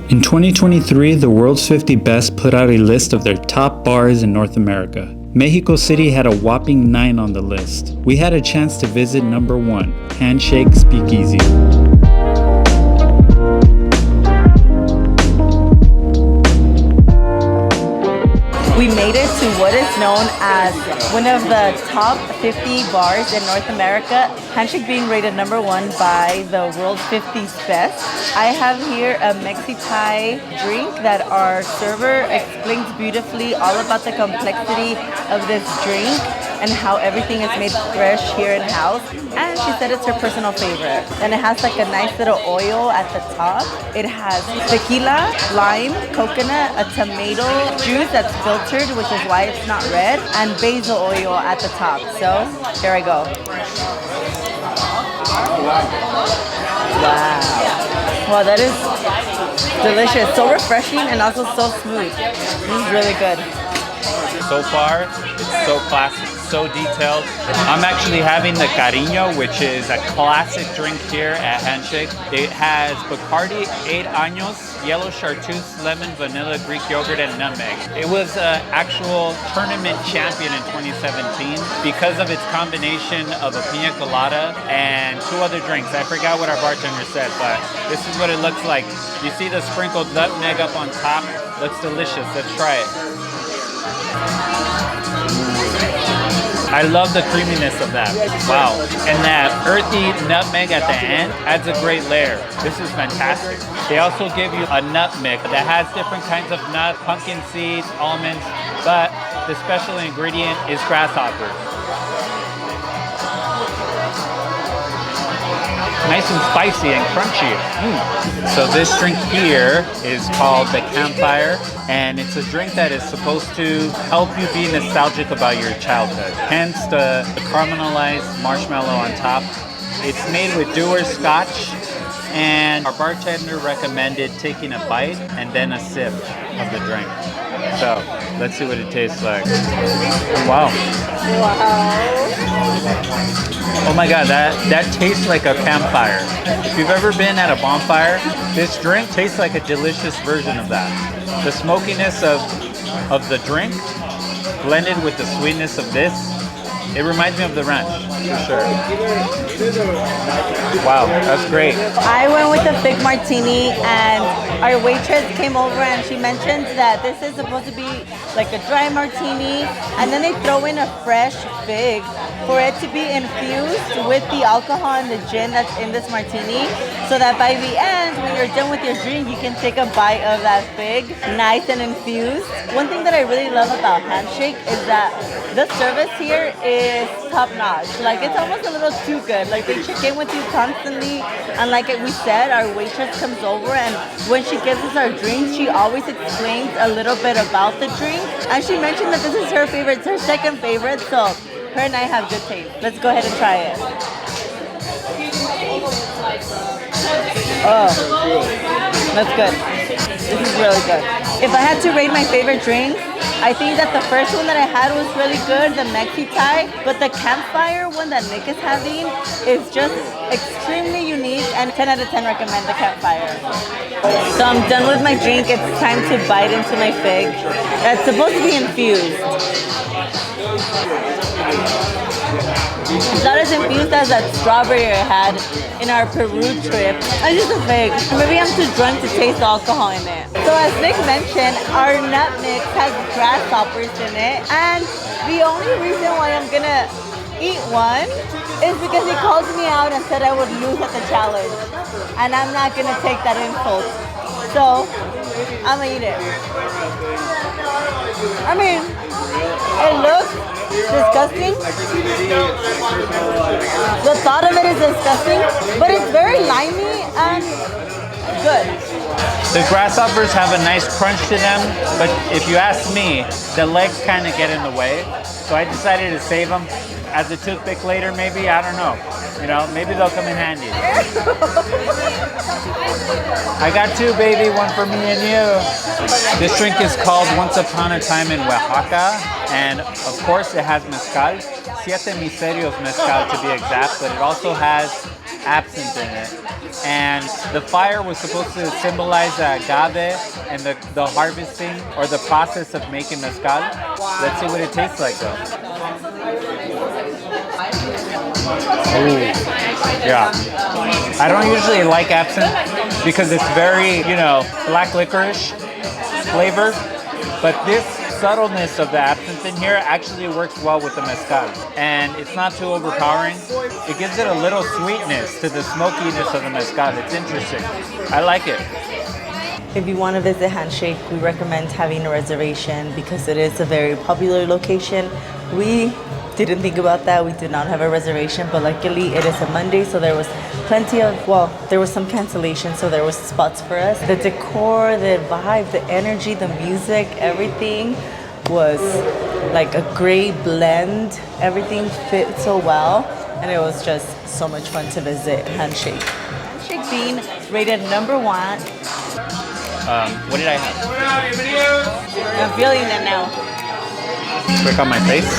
In 2023, the World's 50 Best put out a list of their top bars in North America. Mexico City had a whopping 9 on the list. We had a chance to visit number 1, Handshake Speakeasy. We made it to what is known as one of the top 50 bars in North America, Handshake being rated number 1 by the World's 50 Best. I have here a Mexi-Thai drink that our server explains beautifully all about the complexity of this drink and how everything is made fresh here in house. And she said it's her personal favorite. And it has like a nice little oil at the top. It has tequila, lime, coconut, a tomato juice that's filtered, which is why it's not red, and basil oil at the top. So here I go. Wow. Wow, that is delicious. So refreshing and also so smooth. This is really good. So far, it's so classic, so detailed. I'm actually having the Cariño, which is a classic drink here at Handshake. It has Bacardi 8 años, yellow chartreuse, lemon, vanilla, Greek yogurt, and nutmeg. It was an actual tournament champion in 2017 because of its combination of a piña colada and 2 other drinks. I forgot what our bartender said, but this is what it looks like. You see the sprinkled nutmeg up on top? Looks delicious. Let's try it. I love the creaminess of that. Wow. And that earthy nutmeg at the end adds a great layer. This is fantastic. They also give you a nut mix that has different kinds of nuts, pumpkin seeds, almonds, but the special ingredient is grasshoppers. Nice and spicy and crunchy. So this drink here is called the Campfire, and it's a drink that is supposed to help you be nostalgic about your childhood. Hence the caramelized marshmallow on top. It's made with Dewar's Scotch, and our bartender recommended taking a bite and then a sip of the drink. So let's see what it tastes like. Wow. Oh my god, that tastes like a campfire. If you've ever been at a bonfire, this drink tastes like a delicious version of that. The smokiness of the drink blended with the sweetness of this, it reminds me of the ranch, for sure. Wow, that's great. I went with a fig martini, and our waitress came over and she mentioned that this is supposed to be like a dry martini, and then they throw in a fresh fig for it to be infused with the alcohol and the gin that's in this martini, so that by the end, when you're done with your drink, you can take a bite of that fig, nice and infused. One thing that I really love about Handshake is that the service here is top notch. Like, it's almost a little too good. Like, they check in with you constantly, and like we said, our waitress comes over, and when she gives us our drink, she always explains a little bit about the drink, and she mentioned that this is her favorite. It's her second favorite, so her and I have good taste. Let's go ahead and try it. Oh, that's good. This is really good. If I had to rate my favorite drink, I think that the first one that I had was really good, the Mexi-Thai, but the Campfire one that Nick is having is just extremely unique, and 10 out of 10 recommend the Campfire. So I'm done with my drink. It's time to bite into my fig. That's supposed to be infused. It's not as infused as that strawberry I had in our Peru trip. It's just a fig. Maybe I'm too drunk to taste the alcohol in it. So as Nick mentioned, our nut mix has grasshoppers in it, and the only reason why I'm gonna eat one is because he called me out and said I would lose at the challenge, and I'm not gonna take that insult. So I'm gonna eat it. I mean, it looks disgusting. The thought of it is disgusting, but it's very limey and good. The grasshoppers have a nice crunch to them, but if you ask me, the legs kind of get in the way. So I decided to save them as a toothpick later, maybe. I don't know. You know, maybe they'll come in handy. I got 2, baby. 1 for me and you. This drink is called Once Upon a Time in Oaxaca, and of course it has mezcal, Siete Misterios mezcal to be exact, but it also has absinthe in it. And the fire was supposed to symbolize the agave and the harvesting or the process of making mezcal. Let's see what it tastes like though. Ooh, yeah. I don't usually like absinthe because it's very, you know, black licorice flavor, but this subtleness of the absinthe in here actually works well with the mezcal. And it's not too overpowering. It gives it a little sweetness to the smokiness of the mezcal. It's interesting. I like it. If you want to visit Handshake, we recommend having a reservation because it is a very popular location. We didn't think about that. We did not have a reservation, but luckily it is a Monday, so there was plenty of, well, there was some cancellation, so there was spots for us. The decor, the vibe, the energy, the music, everything was like a great blend. Everything fit so well, and it was just so much fun to visit Handshake. Handshake being rated #1. What did I have? I'm feeling it now. Quick on my face.